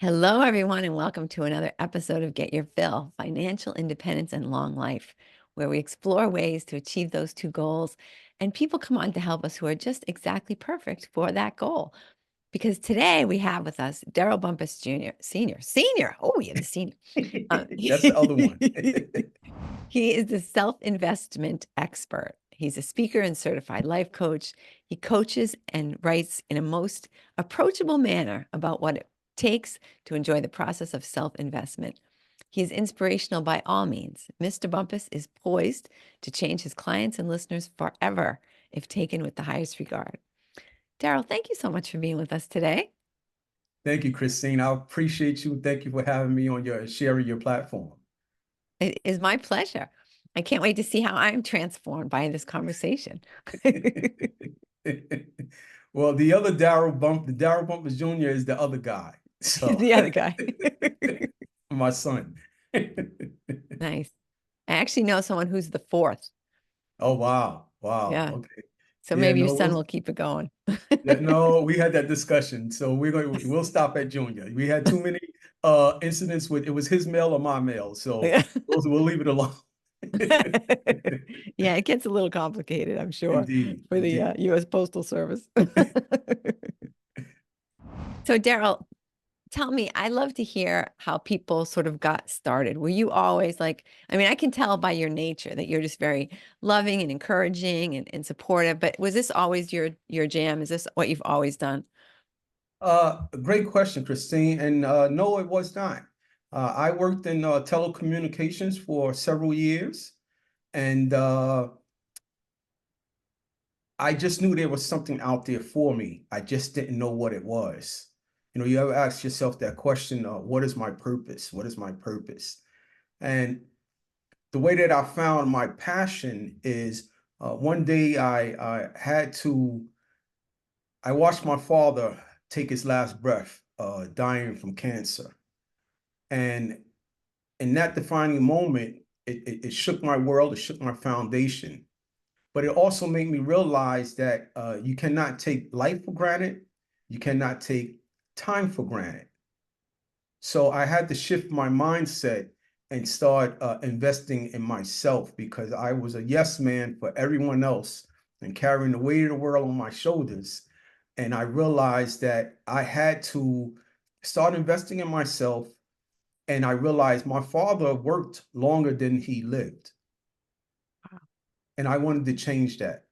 Hello, everyone, and welcome to another episode of Get Your Fill, Financial Independence and Long Life, where we explore ways to achieve those two goals. And people come on to help us who are just exactly perfect for that goal. Because today we have with us Daryl Bumpus Jr., Senior. Oh, yeah, the senior. That's the other one. He is the self-investment expert. He's a speaker and certified life coach. He coaches and writes in a most approachable manner about what it takes to enjoy the process of self-investment. He is inspirational by all means. Mr. Bumpus is poised to change his clients and listeners forever if taken with the highest regard. Daryl, thank you so much for being with us today. Thank you, Christine. I appreciate you. Thank you for having me on sharing your platform. It is my pleasure. I can't wait to see how I'm transformed by this conversation. Well, the Daryl Bumpus Jr. is the other guy. So The other guy. my son. Nice. I actually know someone who's the fourth. Oh, wow. Wow. Yeah. Okay. So Yeah, maybe your no, son will keep it going. no, we had that discussion. So we'll stop at Junior. We had too many incidents with it was his mail or my mail. So Yeah. we'll leave it alone. Yeah, it gets a little complicated, I'm sure, Indeed, for the indeed. U.S. Postal Service. So, Daryl, tell me, I love to hear how people sort of got started. Were you always like, I mean, I can tell by your nature that you're just very loving and encouraging and supportive, but was this always your jam? Is this what you've always done? Great question, Christine. And no, it was not. I worked in telecommunications for several years, and I just knew there was something out there for me. I just didn't know what it was. You know, you ever ask yourself that question, what is my purpose? What is my purpose? And the way that I found my passion is one day I watched my father take his last breath, dying from cancer. And in that defining moment, it shook my world, it shook my foundation. But it also made me realize that you cannot take life for granted, you cannot take time for granted. So I had to shift my mindset and start investing in myself because I was a yes man for everyone else and carrying the weight of the world on my shoulders. And I realized that I had to start investing in myself. And I realized my father worked longer than he lived. Wow. And I wanted to change that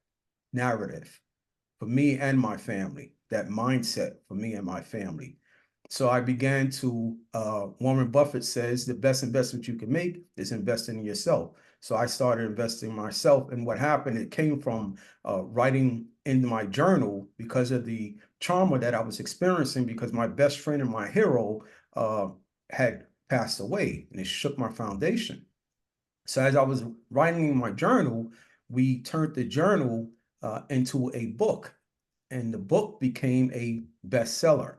narrative for me and my family, that mindset for me and my family. So I began to, Warren Buffett says, the best investment you can make is investing in yourself. So I started investing in myself. And what happened, it came from writing in my journal because of the trauma that I was experiencing because my best friend and my hero had passed away, and it shook my foundation. So as I was writing in my journal, we turned the journal into a book, and the book became a bestseller.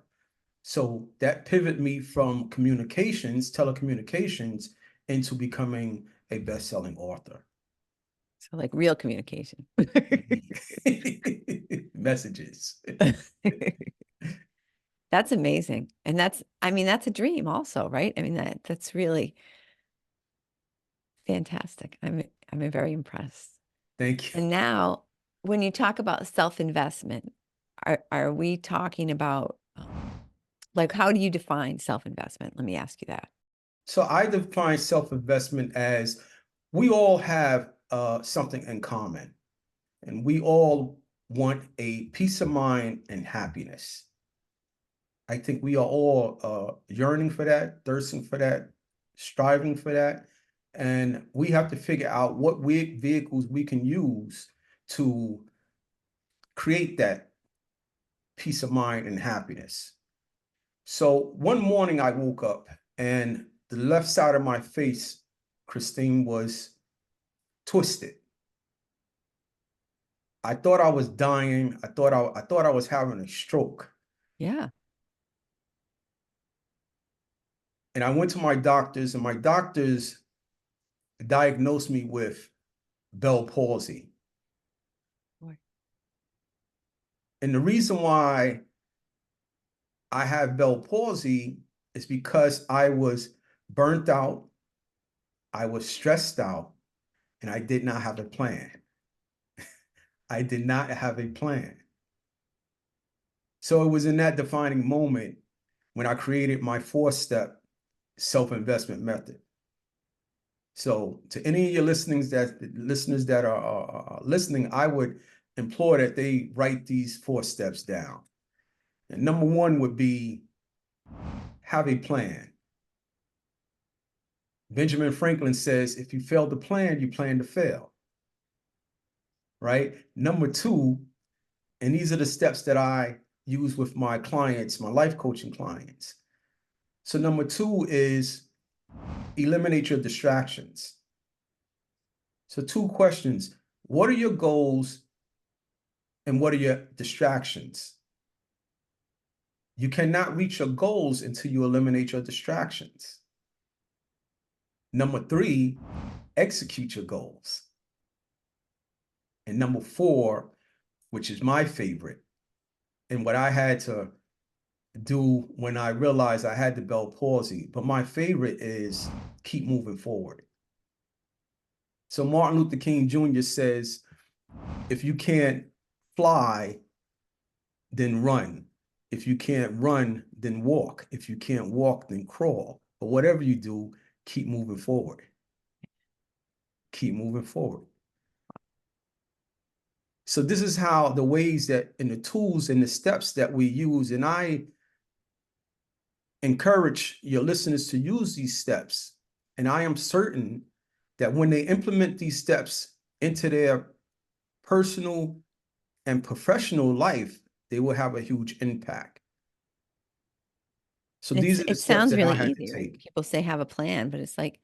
So that pivoted me from telecommunications, into becoming a best-selling author. So like real communication. Messages. That's amazing. And I mean, that's a dream also, right? I mean, that's really fantastic. I'm very impressed. Thank you. And now when you talk about self-investment, are we talking about like how do you define self-investment? Let me ask you that. So I define self-investment as we all have something in common, and we all want a peace of mind and happiness. I think we are all yearning for that, thirsting for that, striving for that. And we have to figure out what vehicles we can use to create that peace of mind and happiness. So one morning I woke up and the left side of my face, Christine, was twisted. I thought I was dying. I thought I was having a stroke. Yeah. And I went to my doctors, and my doctors diagnosed me with Bell palsy. Boy. And the reason why I have Bell palsy is because I was burnt out, I was stressed out, and I did not have a plan. I did not have a plan. So it was in that defining moment when I created my 4-step self-investment method. So to any of your listeners that are listening, I would implore that they write these 4 steps down. And number 1 would be have a plan. Benjamin Franklin says, if you fail to plan, you plan to fail. Right? Number 2, and these are the steps that I use with my clients, my life coaching clients. So number 2 is eliminate your distractions. So 2 questions. What are your goals and what are your distractions? You cannot reach your goals until you eliminate your distractions. Number 3, execute your goals. And number 4, which is my favorite, and what I had to do when I realized I had the Bell palsy, but my favorite is keep moving forward. So Martin Luther King Jr. says, if you can't fly, then run. If you can't run, then walk. If you can't walk, then crawl. But whatever you do, keep moving forward. Keep moving forward. So this is how the ways that and the tools and the steps that we use, and I encourage your listeners to use these steps. And I am certain that when they implement these steps into their personal and professional life, they will have a huge impact. So these are the It steps sounds that I really had to easy, right? take. People say have a plan, but it's like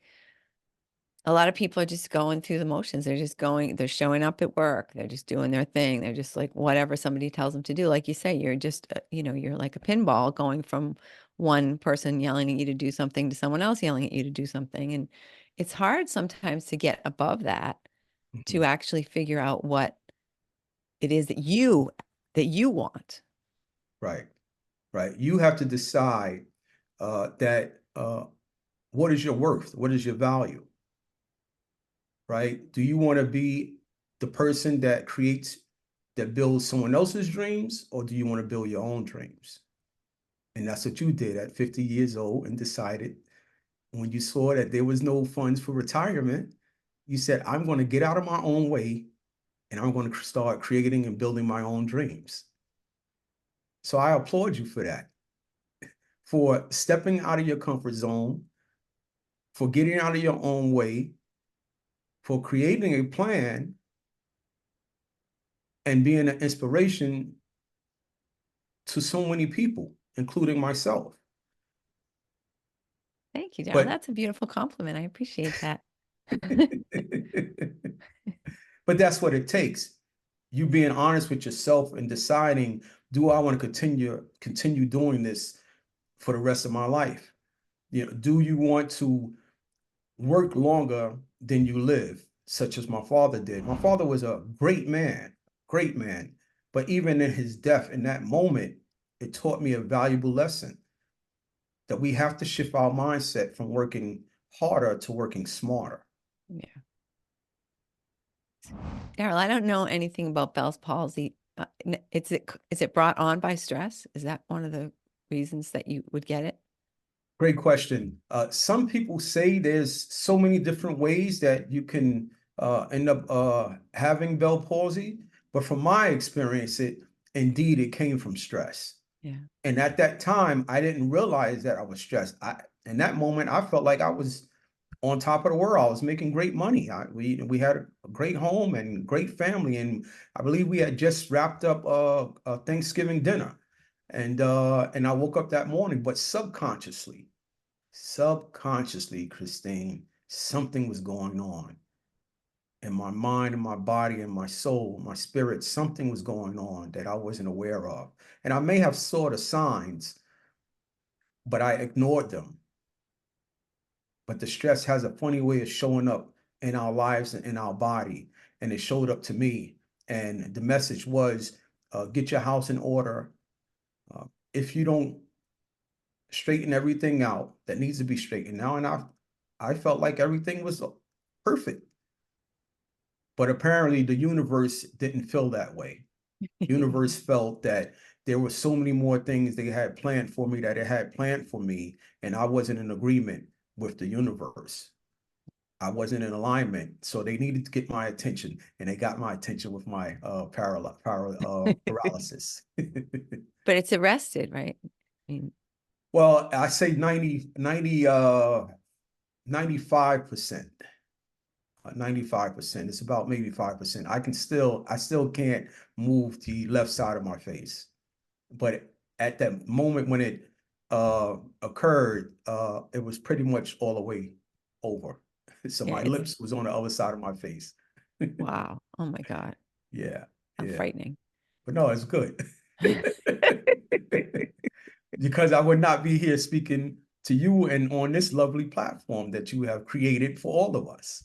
a lot of people are just going through the motions. They're just going, they're showing up at work. They're just doing their thing. They're just like whatever somebody tells them to do. Like you say, you're just, you're like a pinball going from one person yelling at you to do something to someone else yelling at you to do something. And it's hard sometimes to get above that, to actually figure out what it is that you want. Right, right. You have to decide that what is your worth? What is your value? Right? Do you want to be the person that builds someone else's dreams, or do you want to build your own dreams? And that's what you did at 50 years old and decided when you saw that there was no funds for retirement, you said, I'm going to get out of my own way and I'm going to start creating and building my own dreams. So I applaud you for that, for stepping out of your comfort zone, for getting out of your own way, for creating a plan and being an inspiration to so many people, including myself. Thank you, Daryl. But That's a beautiful compliment. I appreciate that. but that's what it takes. You being honest with yourself and deciding, do I want to continue doing this for the rest of my life? Do you want to work longer than you live, such as my father did? My father was a great man, but even in his death, in that moment, it taught me a valuable lesson that we have to shift our mindset from working harder to working smarter. Yeah. Daryl, I don't know anything about Bell's palsy. Is it brought on by stress? Is that one of the reasons that you would get it? Great question. Some people say there's so many different ways that you can end up having Bell palsy, but from my experience, it came from stress. Yeah. And at that time, I didn't realize that I was stressed. In that moment, I felt like I was on top of the world. I was making great money. We had a great home and great family, and I believe we had just wrapped up a Thanksgiving dinner. And I woke up that morning, but subconsciously, Christine, something was going on in my mind and my body and my soul, my spirit. Something was going on that I wasn't aware of, and I may have saw the signs, but I ignored them. But the stress has a funny way of showing up in our lives and in our body. And it showed up to me. And the message was, get your house in order. If you don't straighten everything out that needs to be straightened out. And I felt like everything was perfect. But apparently the universe didn't feel that way. Universe felt that there were so many more things they had planned for me that it had planned for me, and I wasn't in agreement with the universe. I wasn't in alignment, so they needed to get my attention, and they got my attention with my paralysis. But it's arrested, right? I mean, Well, I say 95%. 95%. It's about maybe 5%. I still can't move the left side of my face. But at that moment when it occurred, it was pretty much all the way over. So yeah, my it's lips was on the other side of my face. wow. Oh my God. Yeah, How yeah. frightening. But no, it's good. Because I would not be here speaking to you and on this lovely platform that you have created for all of us.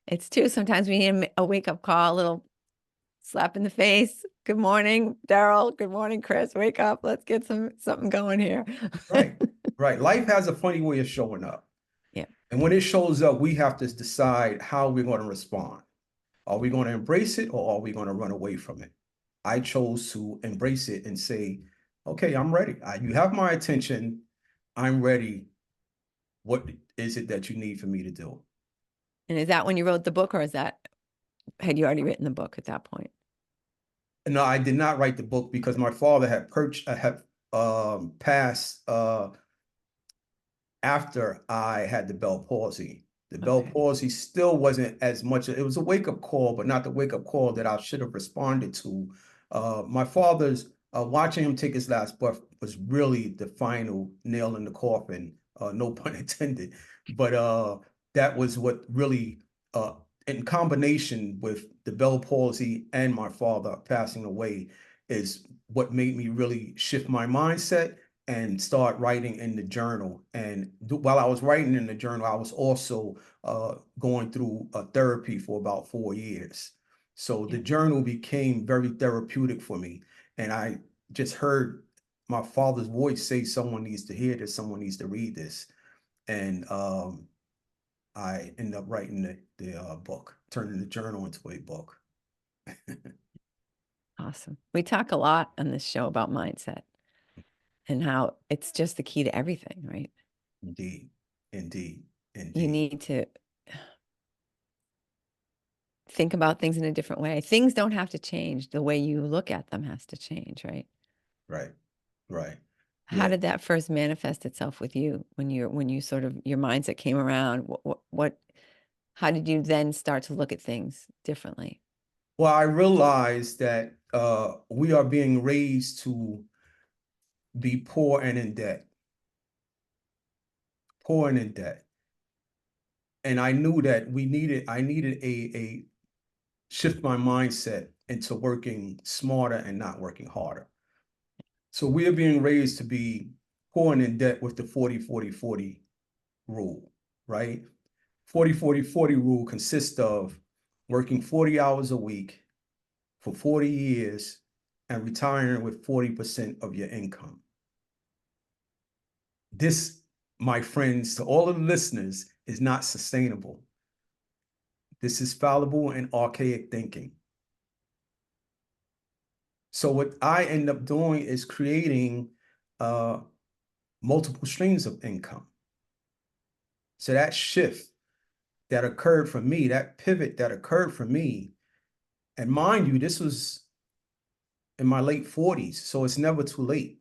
It's too. Sometimes we need a wake-up call, a little slap in the face. Good morning, Daryl. Good morning, Chris. Wake up. Let's get something going here. Right, right. Life has a funny way of showing up. Yeah. And when it shows up, we have to decide how we're going to respond. Are we going to embrace it or are we going to run away from it? I chose to embrace it and say, okay, I'm ready. You have my attention. I'm ready. What is it that you need for me to do? And is that when you wrote the book, or had you already written the book at that point? No, I did not write the book because my father had passed after I had the Bell palsy. The Bell Okay. palsy still wasn't as much. It was a wake-up call, but not the wake-up call that I should have responded to. My father's watching him take his last breath was really the final nail in the coffin. No pun intended. But that was what really, in combination with the Bell palsy and my father passing away, is what made me really shift my mindset and start writing in the journal. And while I was writing in the journal, I was also going through therapy for about 4 years. So the Yeah. journal became very therapeutic for me. And I just heard my father's voice say, someone needs to hear this, someone needs to read this. And I ended up writing the book, turning the journal into a book. Awesome. We talk a lot on this show about mindset and how it's just the key to everything, right? Indeed, indeed, You indeed. need to think about things in a different way. Things don't have to change. The way you look at them has to change, right? Right, right. How Yeah. did that first manifest itself with you when you sort of your mindset came around? How did you then start to look at things differently? Well, I realized that we are being raised to be poor and in debt, poor and in debt. And I knew that I needed a shift my mindset into working smarter and not working harder. So we are being raised to be poor and in debt with the 40-40-40 rule, right? 40-40-40 rule consists of working 40 hours a week for 40 years and retiring with 40% of your income. This, my friends, to all of the listeners, is not sustainable. This is fallible and archaic thinking. So what I end up doing is creating multiple streams of income. So that shift that occurred for me, that pivot that occurred for me, and mind you, this was in my late 40s, so it's never too late.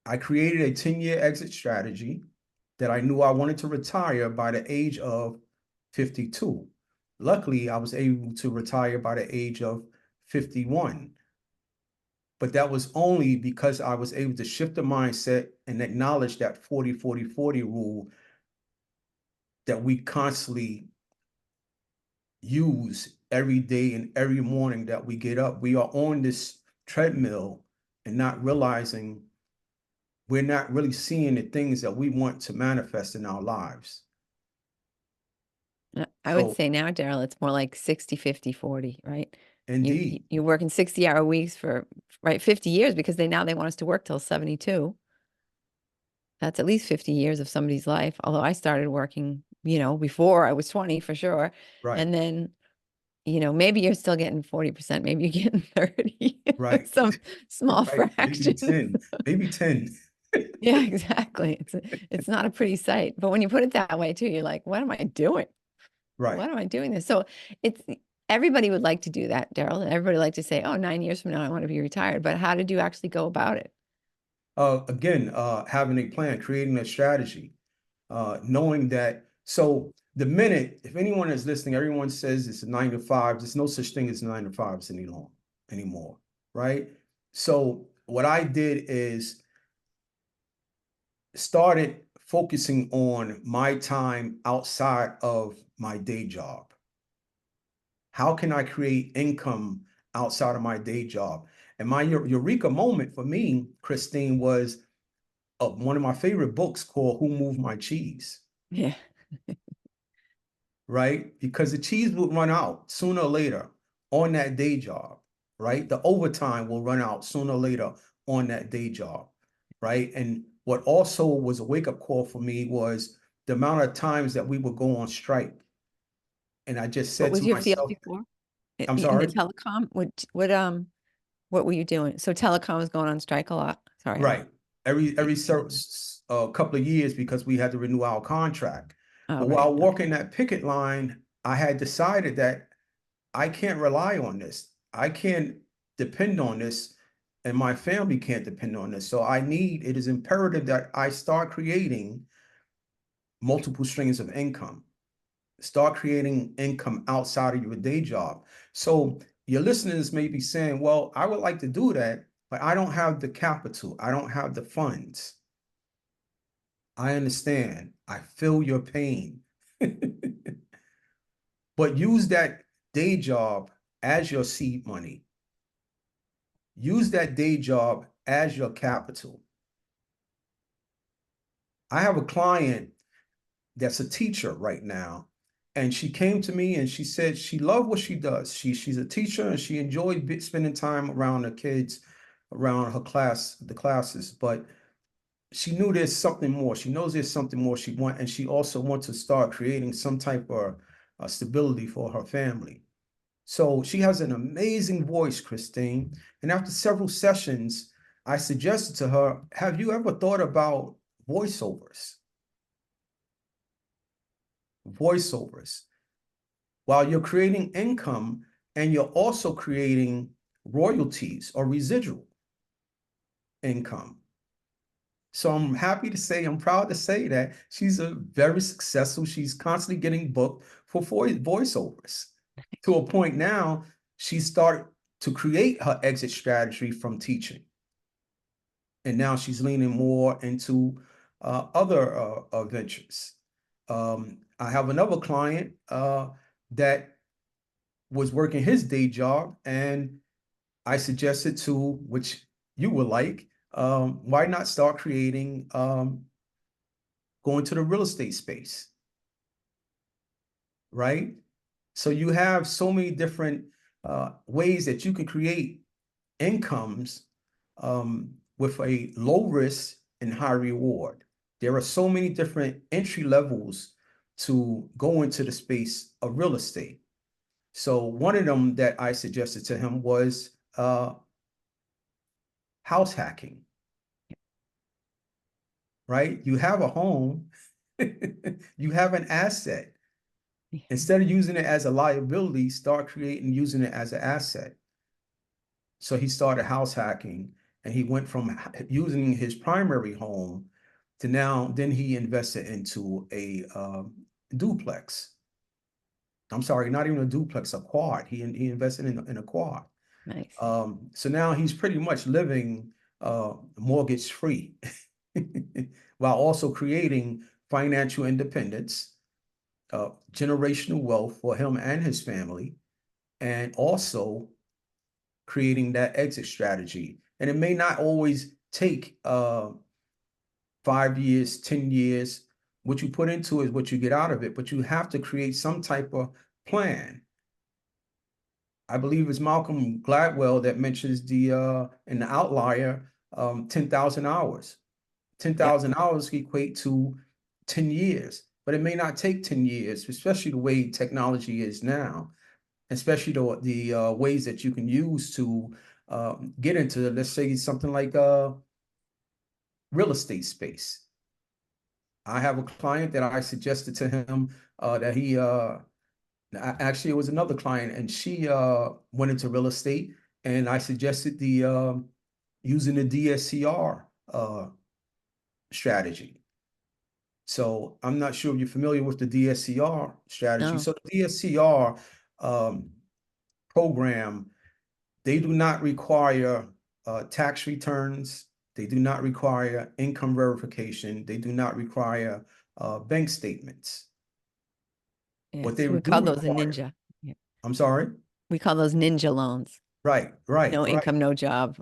I created a 10-year exit strategy that I knew I wanted to retire by the age of 52. Luckily, I was able to retire by the age of 51. But that was only because I was able to shift the mindset and acknowledge that 40-40-40 rule that we constantly use every day and every morning that we get up. We are on this treadmill and not realizing we're not really seeing the things that we want to manifest in our lives. I would So say now, Daryl, it's more like 60, 50, 40, right? Indeed. You're working 60-hour weeks for, right, 50 years, because now they want us to work till 72. That's at least 50 years of somebody's life. Although I started working, before I was 20 for sure. Right. And then, maybe you're still getting 40%, maybe you're getting 30, Right. some small Right. Maybe fraction. 10. Maybe 10. Yeah, exactly. It's not a pretty sight. But when you put it that way too, you're like, what am I doing? Right. Why am I doing this? So it's everybody would like to do that, Daryl. Everybody like to say, oh, 9 years from now, I want to be retired. But how did you actually go about it? Again, having a plan, creating a strategy, knowing that. So the minute, if anyone is listening, everyone says it's a 9 to 5. There's no such thing as 9 to 5s anymore, right? So what I did is started focusing on my time outside of my day job. How can I create income outside of my day job? And my eureka moment for me, Christine, was one of my favorite books called Who Moved My Cheese? Yeah. Right? Because the cheese would run out sooner or later on that day job, right? The overtime will run out sooner or later on that day job, right? And what also was a wake-up call for me was the amount of times that we would go on strike. And I just What said was to your field myself, before? I'm In the sorry? telecom? What were you doing? So telecom was going on strike a lot. Sorry, Right. Every couple of years because we had to renew our contract. oh, But right. while Okay. walking that picket line, I had decided that I can't rely on this. I can't depend on this, and my family can't depend on this. So it is imperative that I start creating multiple streams of income. Start creating income outside of your day job. So your listeners may be saying, well, I would like to do that, but I don't have the capital. I don't have the funds. I understand. I feel your pain. But use that day job as your seed money. Use that day job as your capital. I have a client that's a teacher right now, and she came to me and she said she loved what she does. She's a teacher and she enjoyed spending time around her kids, around her the classes, but she knew there's something more. She knows there's something more she wants, and she also wants to start creating some type of stability for her family. So she has an amazing voice, Christine. And after several sessions, I suggested to her, have you ever thought about voiceovers? Voiceovers. While you're creating income and you're also creating royalties or residual income. So I'm happy to say, I'm proud to say that she's a very successful. She's constantly getting booked for voiceovers to a point now she started to create her exit strategy from teaching. And now she's leaning more into other ventures. I have another client that was working his day job, and I suggested to, which you would like, why not start creating, going to the real estate space, right? So you have so many different ways that you can create incomes with a low risk and high reward. There are so many different entry levels to go into the space of real estate. So one of them that I suggested to him was house hacking, right? You have a home, you have an asset. Instead of using it as a liability, start creating using it as an asset. So he started house hacking, and he went from using his primary home to then he invested into a duplex. I'm sorry, not even a duplex, a quad. He invested in a quad. Nice. So now he's pretty much living mortgage free while also creating financial independence, generational wealth for him and his family, and also creating that exit strategy. And it may not always take 5 years, 10 years. What you put into it is what you get out of it, but you have to create some type of plan. I believe it's Malcolm Gladwell that mentions the in the outlier 10,000 hours. Yep. 10,000 hours equate to 10 years, but it may not take 10 years, especially the way technology is now, especially the ways that you can use to get into, let's say, something like real estate space. I have a client that I suggested to him that he actually it was another client, and she went into real estate, and I suggested the using the DSCR strategy. So I'm not sure if you're familiar with the DSCR strategy. No. So the DSCR um, program, they do not require tax returns. They do not require income verification. They do not require bank statements. Yeah. What they So we do call those a require, ninja. Yeah. I'm sorry. We call those ninja loans. Right, right, No right. income, no job.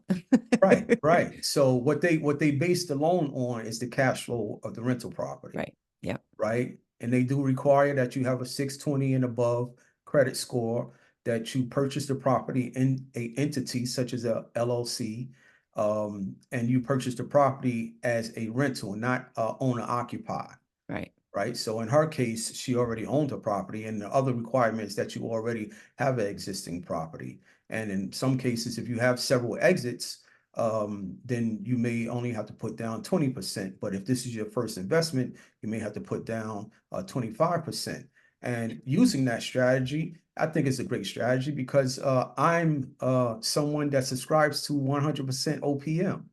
Right, right. So what they base the loan on is the cash flow of the rental property, Right. Yeah. right? And they do require that you have a 620 and above credit score, that you purchase the property in a entity such as a LLC, and you purchase the property as a rental, not owner occupied. Right. Right. So in her case, she already owned a property, and the other requirements that you already have an existing property. And in some cases, if you have several exits, then you may only have to put down 20%. But if this is your first investment, you may have to put down 25%. And using that strategy, I think it's a great strategy because I'm someone that subscribes to 100% OPM,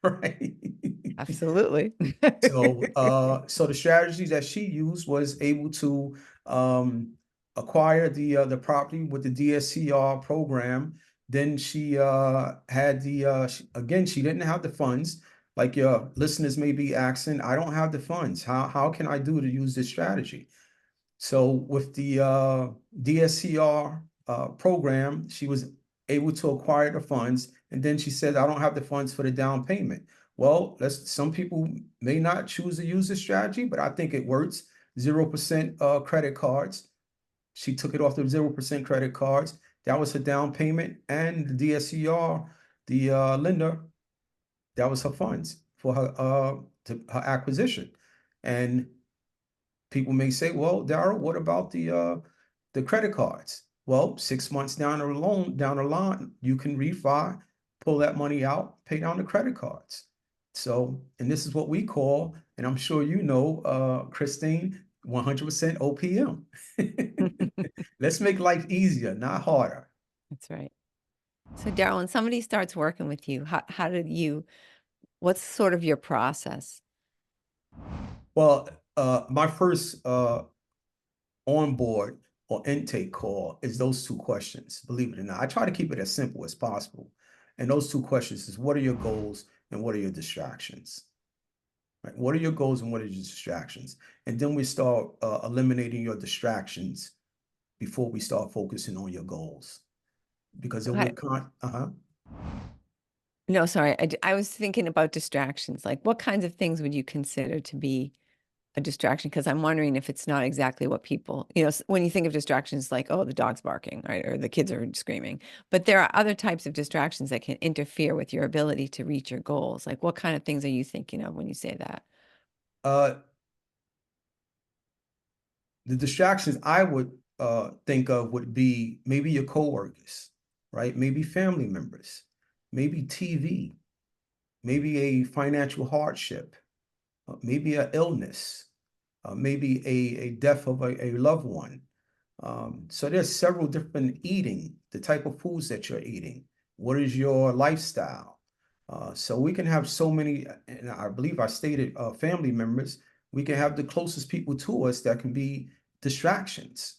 right? Absolutely. So the strategy that she used was able to acquire the property with the DSCR program. Then she had again, she didn't have the funds. Like your listeners may be asking, I don't have the funds. How can I do to use this strategy? So with the DSCR program, she was able to acquire the funds, and then she said, "I don't have the funds for the down payment." Well, some people may not choose to use this strategy, but I think it works. 0% credit cards. She took it off the 0% credit cards. That was her down payment, and the DSCR, the lender, that was her funds for her acquisition. And people may say, well, Daryl, what about the credit cards? Well, 6 months down the line, you can refi, pull that money out, pay down the credit cards. So, and this is what we call, and I'm sure you know, Christine, 100% OPM. Let's make life easier, not harder. That's right. So Daryl, when somebody starts working with you, what's sort of your process? Well, my first on board or intake call is those two questions, believe it or not. I try to keep it as simple as possible. And those two questions is, what are your goals and what are your distractions? Right? What are your goals and what are your distractions? And then we start eliminating your distractions before we start focusing on your goals. Because it Okay. would No, sorry. I was thinking about distractions. Like, what kinds of things would you consider to be a distraction? Because I'm wondering if it's not exactly what people, when you think of distractions, like, oh, the dog's barking, right? Or the kids are screaming. But there are other types of distractions that can interfere with your ability to reach your goals. Like, what kind of things are you thinking of when you say that? uh, the distractions I would think of would be maybe your coworkers, right? Maybe family members, maybe TV, maybe a financial hardship, maybe an illness, maybe a death of a loved one. So there's several different eating, the type of foods that you're eating. What is your lifestyle? So we can have so many, and I believe I stated family members, we can have the closest people to us that can be distractions.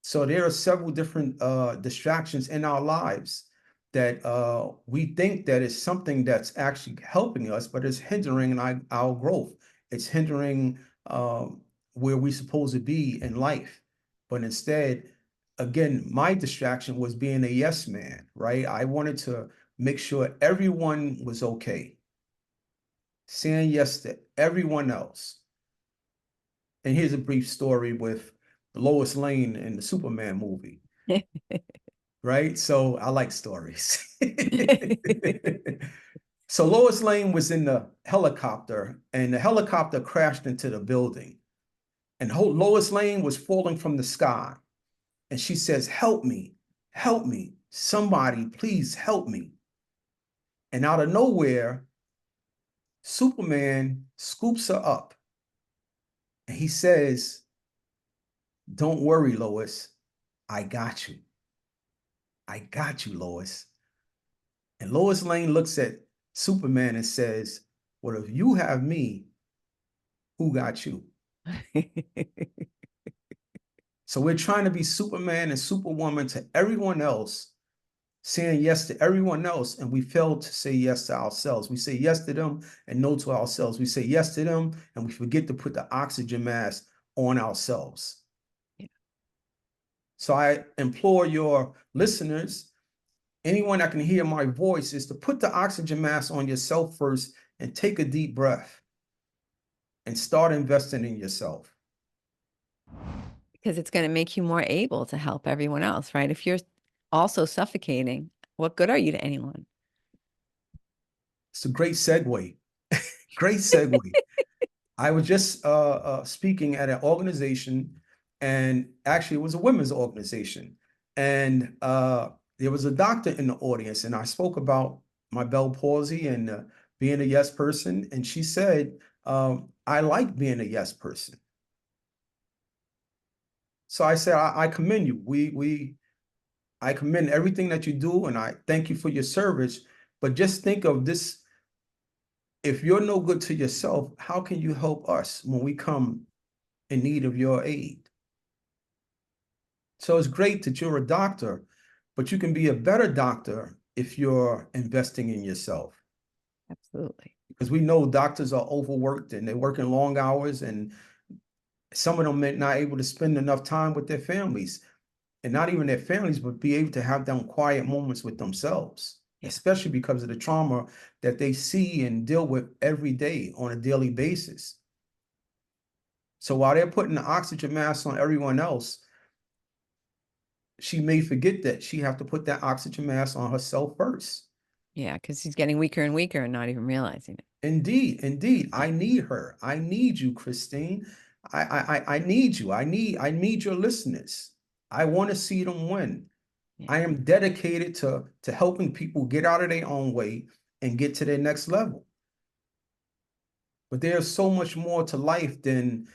So there are several different distractions in our lives that we think that is something that's actually helping us, but it's hindering our growth. It's hindering where we're supposed to be in life. But instead, again, my distraction was being a yes man, right? I wanted to make sure everyone was okay, saying yes to everyone else. And here's a brief story with Lois Lane in the Superman movie. right? So I like stories. So Lois Lane was in the helicopter, and the helicopter crashed into the building. And Lois Lane was falling from the sky. And she says, help me, somebody, please help me. And out of nowhere, Superman scoops her up. And he says, don't worry, Lois, I got you. I got you, Lois. And Lois Lane looks at Superman and says, well, if you have me, who got you? So we're trying to be Superman and Superwoman to everyone else, saying yes to everyone else, and we fail to say yes to ourselves. We say yes to them and no to ourselves. We say yes to them and we forget to put the oxygen mask on ourselves. Yeah. So I implore your listeners, anyone that can hear my voice, is to put the oxygen mask on yourself first and take a deep breath and start investing in yourself. Because it's going to make you more able to help everyone else, right? If you're also suffocating, what good are you to anyone? It's a great segue. Great segue. I was just speaking at an organization, and actually it was a women's organization. And there was a doctor in the audience, and I spoke about my Bell palsy and being a yes person. And she said, I like being a yes person. So I said, I commend you. I commend everything that you do, and I thank you for your service. But just think of this: if you're no good to yourself, how can you help us when we come in need of your aid? So it's great that you're a doctor, but you can be a better doctor if you're investing in yourself. Absolutely. Because we know doctors are overworked and they're working long hours, and some of them are not able to spend enough time with their families, and not even their families, but be able to have them quiet moments with themselves, Yeah. especially because of the trauma that they see and deal with every day on a daily basis. So while they're putting the oxygen mask on everyone else, she may forget that she have to put that oxygen mask on herself first. Yeah, because she's getting weaker and weaker and not even realizing it. Indeed, indeed. I need her. I need you, Christine. I need you. I need your listeners. I want to see them win. Yeah. I am dedicated to helping people get out of their own way and get to their next level. But there's so much more to life than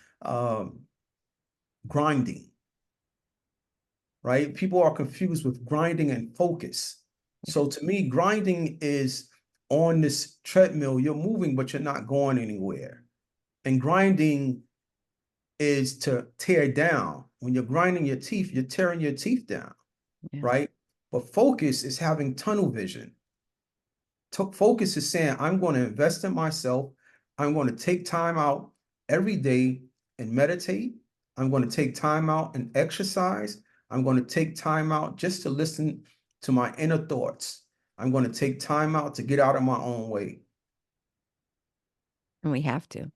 grinding, right? People are confused with grinding and focus. So to me, grinding is on this treadmill. You're moving, but you're not going anywhere. And grinding is to tear down. When you're grinding your teeth, you're tearing your teeth down, Yeah. right? But focus is having tunnel vision. Focus is saying, I'm going to invest in myself. I'm going to take time out every day and meditate. I'm going to take time out and exercise. I'm going to take time out just to listen to my inner thoughts. I'm going to take time out to get out of my own way. And we have to.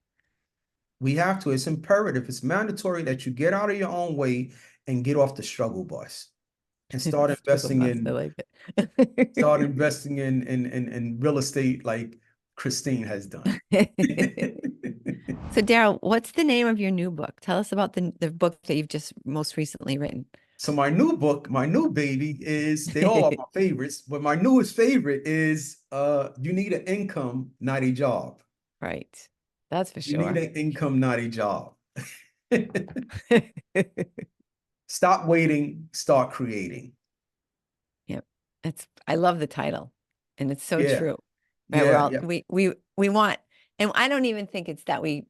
We have to. It's imperative. It's mandatory that you get out of your own way and get off the struggle bus and start Struggle investing bus, I in like it. in real estate like Christine has done. So, Daryl, what's the name of your new book? Tell us about the book that you've just most recently written. So my new book, my new baby is, they all are my favorites, but my newest favorite is You Need an Income, Not a Job. Right. That's for You need sure. an income, not a job. Stop waiting, start creating. Yep. I love the title, and it's so Yeah, true. Right. We're yeah, all yeah, we want, and I don't even think it's that I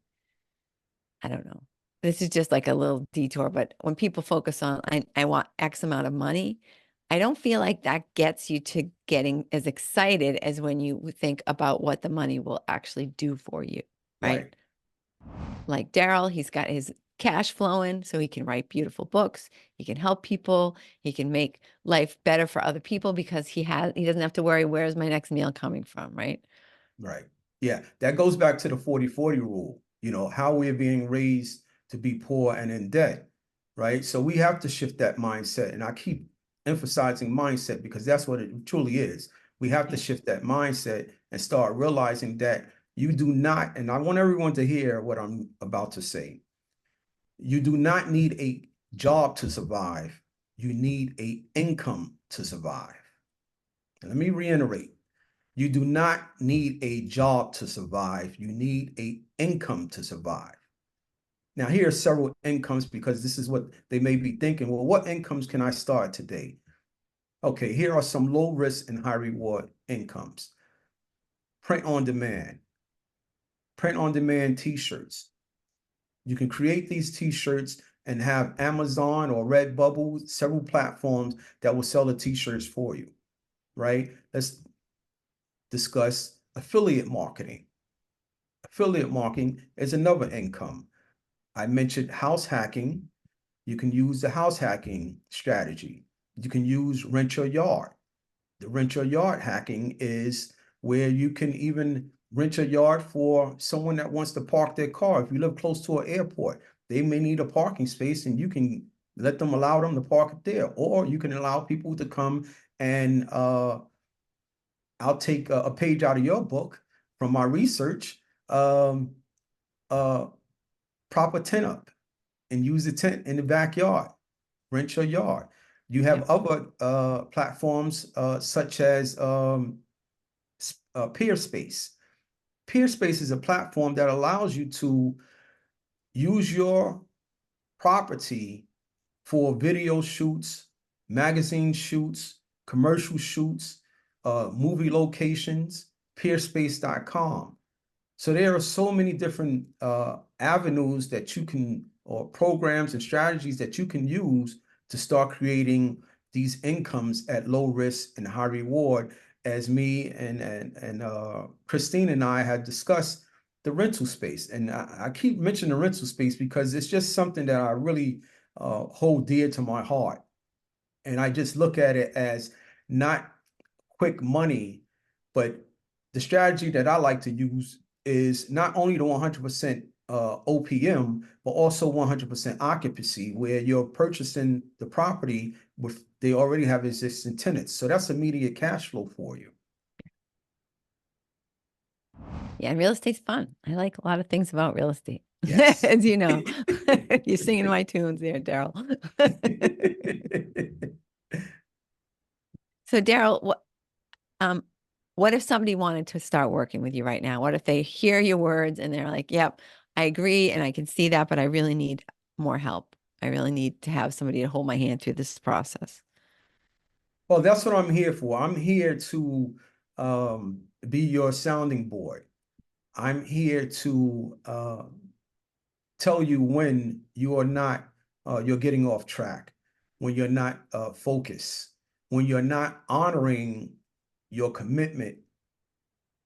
don't know. This is just like a little detour, but when people focus on I want X amount of money, I don't feel like that gets you to getting as excited as when you think about what the money will actually do for you, right? right, Like Daryl, he's got his cash flowing so he can write beautiful books, he can help people, he can make life better for other people because he doesn't have to worry, where's my next meal coming from, right? right. Yeah, that goes back to the 40-40 rule, how we're being raised to be poor and in debt, right? So we have to shift that mindset. And I keep emphasizing mindset because that's what it truly is. We have to shift that mindset and start realizing that you do not, and I want everyone to hear what I'm about to say. You do not need a job to survive. You need an income to survive. And let me reiterate. You do not need a job to survive. You need an income to survive. Now, here are several incomes because this is what they may be thinking. Well, what incomes can I start today? Okay, here are some low risk and high reward incomes. Print on demand. Print on demand t-shirts. You can create these t-shirts and have Amazon or Redbubble, several platforms that will sell the t-shirts for you, right? Let's discuss affiliate marketing. Affiliate marketing is another income. I mentioned house hacking. You can use the house hacking strategy. You can use rent your yard. The rent your yard hacking is where you can even rent your yard for someone that wants to park their car. If you live close to an airport, they may need a parking space and you can allow them to park it there. Or you can allow people to come and I'll take a page out of your book from my research, um, uh, prop a tent up and use the tent in the backyard, rent your yard. You have other platforms such as Peerspace. Peerspace is a platform that allows you to use your property for video shoots, magazine shoots, commercial shoots, movie locations, peerspace.com. So there are so many different avenues that you can, or programs and strategies that you can use to start creating these incomes at low risk and high reward, as me and Christine and I had discussed the rental space. And I keep mentioning the rental space because it's just something that I really hold dear to my heart. And I just look at it as not quick money, but the strategy that I like to use is not only the 100% OPM, but also 100% occupancy, where you're purchasing the property with they already have existing tenants. So that's immediate cash flow for you. Yeah, and real estate's fun. I like a lot of things about real estate. Yes. As you know, you're singing my tunes there, Daryl. So, Daryl, what if somebody wanted to start working with you right now? What if they hear your words and they're like, yep, I agree and I can see that, but I really need more help. I really need to have somebody to hold my hand through this process. Well, that's what I'm here for. I'm here to be your sounding board. I'm here to tell you when you are not, you're getting off track, when you're not focused, when you're not honoring your commitment,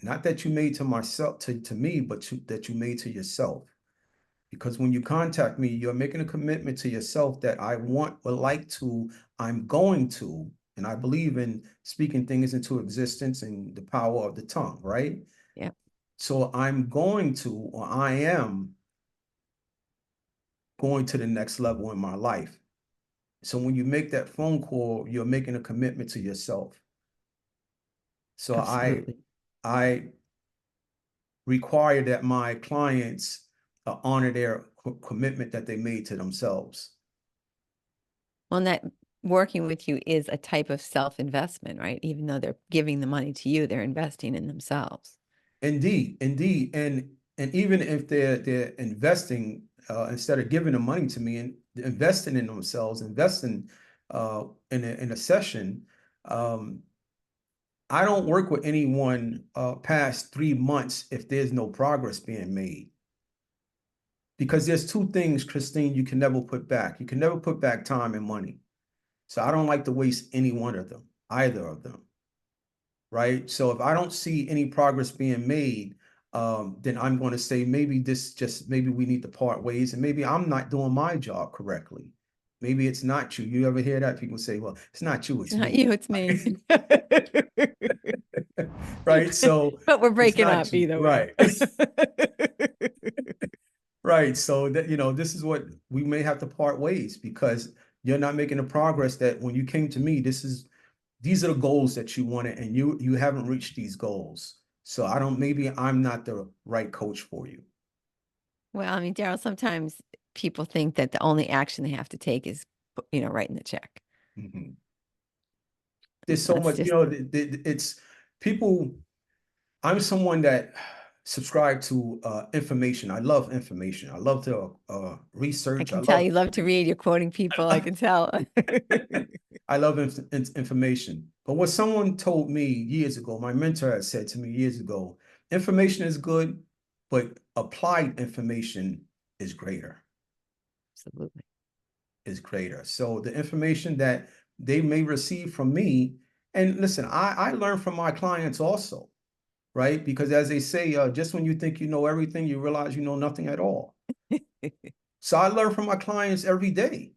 not that you made to myself, to me, but that you made to yourself. Because when you contact me, you're making a commitment to yourself that I want, would like to, I'm going to, and I believe in speaking things into existence and the power of the tongue, right? Yeah. So I'm going to, or I am going to the next level in my life. So when you make that phone call, you're making a commitment to yourself. So Absolutely. I require that my clients honor their commitment that they made to themselves. Well, and that working with you is a type of self-investment, right? Even though they're giving the money to you, they're investing in themselves. Indeed, indeed, and even if they're investing instead of giving the money to me and investing in themselves, investing in a session, I don't work with anyone past 3 months if there's no progress being made. Because there's two things, Christine, you can never put back. You can never put back time and money. So I don't like to waste any one of them, either of them. Right. So if I don't see any progress being made, then I'm going to say maybe maybe we need to part ways and maybe I'm not doing my job correctly. Maybe it's not you. You ever hear that? People say, well, it's not you, It's it's not me. you, it's me. Right. So But we're it's breaking not up you. either way. Right. Right. So that, this is what we may have to part ways because you're not making the progress that when you came to me, these are the goals that you wanted, and you haven't reached these goals. So maybe I'm not the right coach for you. Well, I mean, Daryl, sometimes people think that the only action they have to take is, writing the check. Mhm. There's so That's much, just it's people. I'm someone that subscribe to information. I love information. I love to I research. can tell you love to read. You're quoting people. I can tell. I love information. But what someone told me years ago, my mentor had said to me years ago, information is good, but applied information is greater. Absolutely. Is greater. So the information that they may receive from me, and listen, I learn from my clients also, right? Because as they say, just when you think you know everything, you realize you know nothing at all. So I learn from my clients every day,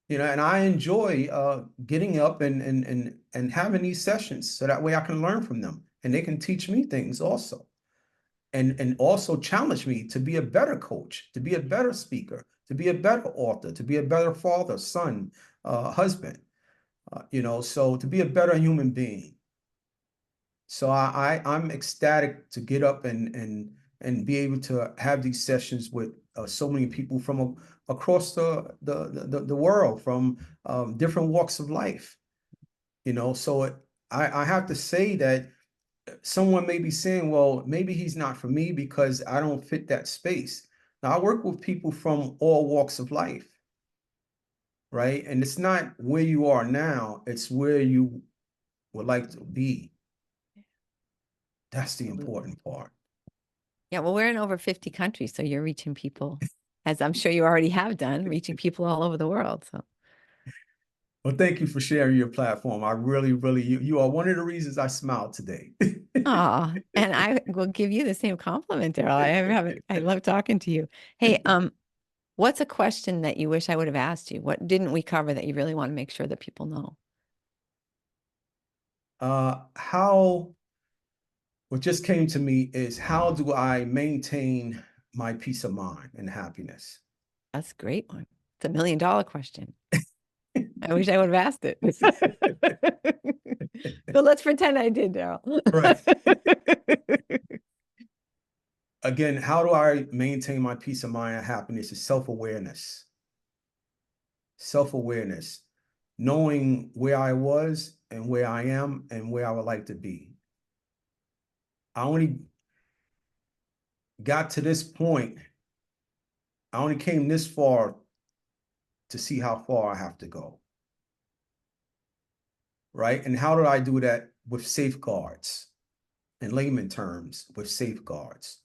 and I enjoy getting up and having these sessions so that way I can learn from them and they can teach me things also. And also challenge me to be a better coach, to be a better speaker, to be a better author, to be a better father, son, husband, so to be a better human being. So I'm ecstatic to get up and be able to have these sessions with so many people from across the world, from different walks of life. So I have to say that someone may be saying, well, maybe he's not for me because I don't fit that space. Now, I work with people from all walks of life, right? And it's not where you are now, it's where you would like to be. That's the Absolutely. important part. Yeah, well, we're in over 50 countries, so you're reaching people, as I'm sure you already have done, reaching people all over the world. So, Well, thank you for sharing your platform. I really, really, you are one of the reasons I smiled today. oh, and I will give you the same compliment, Daryl. I love talking to you. Hey, what's a question that you wish I would have asked you? What didn't we cover that you really want to make sure that people know? How what just came to me is how do I maintain my peace of mind and happiness? That's a great one. It's $1 million question. I wish I would have asked it. But let's pretend I did, Daryl. Right. Again, how do I maintain my peace of mind and happiness is self-awareness. Self-awareness, knowing where I was and where I am and where I would like to be. I only got to this point. I only came this far to see how far I have to go. Right? And how do I do that? With safeguards, in layman terms, with safeguards.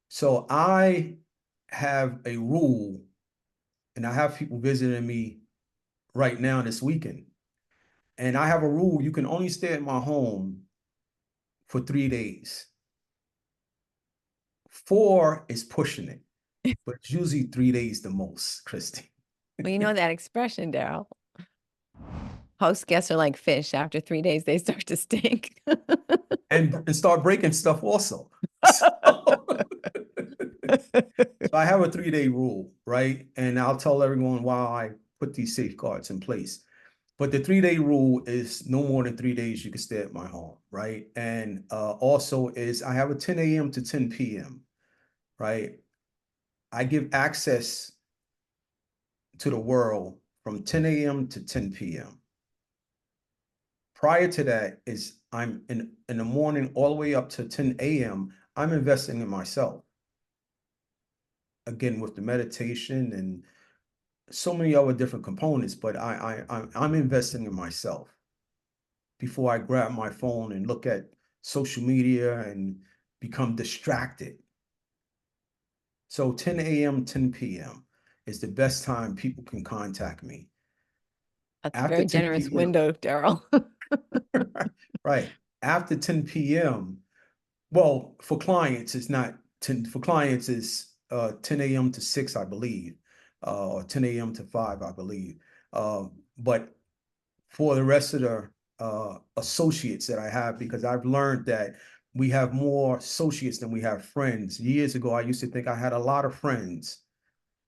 So I have a rule, and I have people visiting me right now this weekend. And I have a rule, you can only stay at my home for 3 days. 4 is pushing it, but it's usually 3 days the most, Christy. Well, you know that expression, Daryl. House guests are like fish. After 3 days, they start to stink. and start breaking stuff also. So I have a 3-day rule, right? And I'll tell everyone why I put these safeguards in place. But the 3-day rule is no more than 3 days you can stay at my home, right? And also is I have a 10 a.m. to 10 p.m., right? I give access to the world from 10 a.m. to 10 p.m. Prior to that is I'm in the morning all the way up to 10 a.m. I'm investing in myself. Again, with the meditation and so many other different components, but I'm investing in myself before I grab my phone and look at social media and become distracted. So 10 a.m., 10 p.m. is the best time people can contact me. That's a After very 10 generous p.m., window, Daryl. right? After 10 p.m., well, for clients, it's not 10, for clients, it's 10 a.m. to 6, I believe, or 10 a.m. to 5, I believe. But for the rest of the associates that I have, because I've learned that we have more associates than we have friends. Years ago, I used to think I had a lot of friends,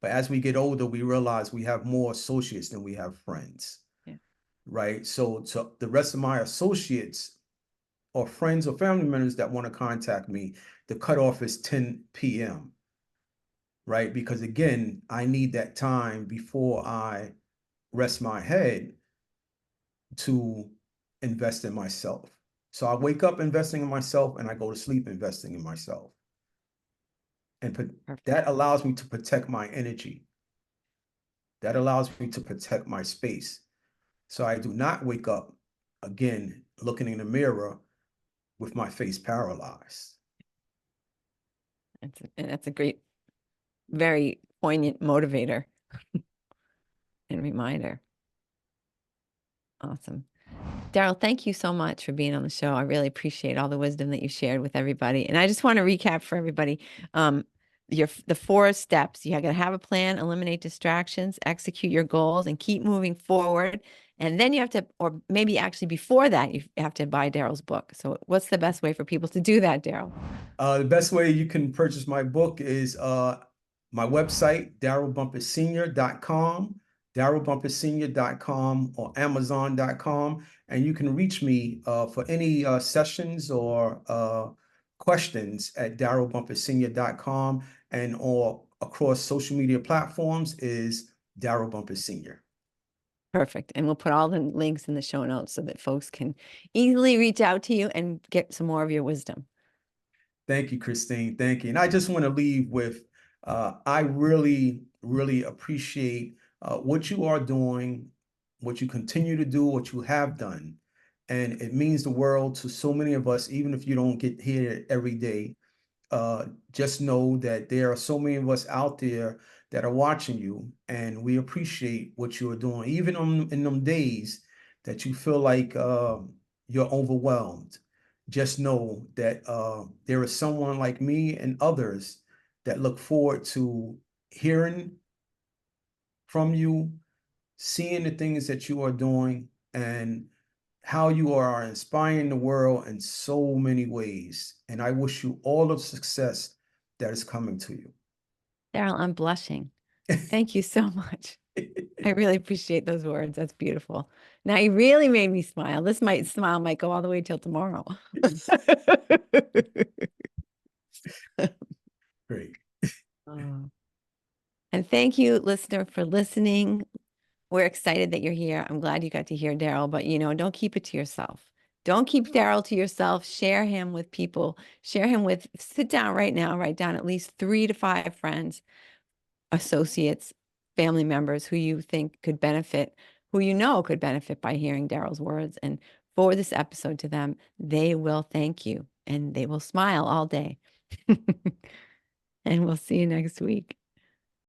But as we get older, we realize we have more associates than we have friends. Yeah. Right. So the rest of my associates or friends or family members that want to contact me, the cutoff is 10 p.m. Right. Because again, I need that time before I rest my head to invest in myself. So I wake up investing in myself and I go to sleep investing in myself. And Perfect. that allows me to protect my energy. That allows me to protect my space. So I do not wake up again looking in the mirror with my face paralyzed. That's a great, very poignant motivator and reminder. Awesome. Daryl, thank you so much for being on the show. I really appreciate all the wisdom that you shared with everybody. And I just want to recap for everybody. The 4 steps. You got to have a plan, eliminate distractions, execute your goals, and keep moving forward. And then you have to, or maybe actually before that, you have to buy Daryl's book. So what's the best way for people to do that, Daryl? The best way you can purchase my book is my website, darrylbumpasssr.com, darrylbumpasssr.com, or amazon.com. And you can reach me for any sessions or questions at darrylbumpasssr.com, and or across social media platforms is Daryl Bumpus Sr. Perfect. And we'll put all the links in the show notes so that folks can easily reach out to you and get some more of your wisdom. Thank you, Christine. Thank you. And I just want to leave with, I really, really appreciate what you are doing, what you continue to do, what you have done. And it means the world to so many of us, even if you don't get here every day. Just know that there are so many of us out there that are watching you, and we appreciate what you are doing, even in them days that you feel like you're overwhelmed. Just know that there is someone like me and others that look forward to hearing from you, seeing the things that you are doing, and how you are inspiring the world in so many ways. And I wish you all the success that is coming to you. Daryl, I'm blushing. Thank you so much. I really appreciate those words. That's beautiful. Now you really made me smile. This smile might go all the way till tomorrow. Great. Oh. And thank you, listener, for listening. We're excited that you're here. I'm glad you got to hear Daryl, but don't keep it to yourself. Don't keep Daryl to yourself. Share him with people. Sit down right now, write down at least 3 to 5 friends, associates, family members who you think could benefit, could benefit by hearing Daryl's words, and forward this episode to them. They will thank you and they will smile all day. And we'll see you next week.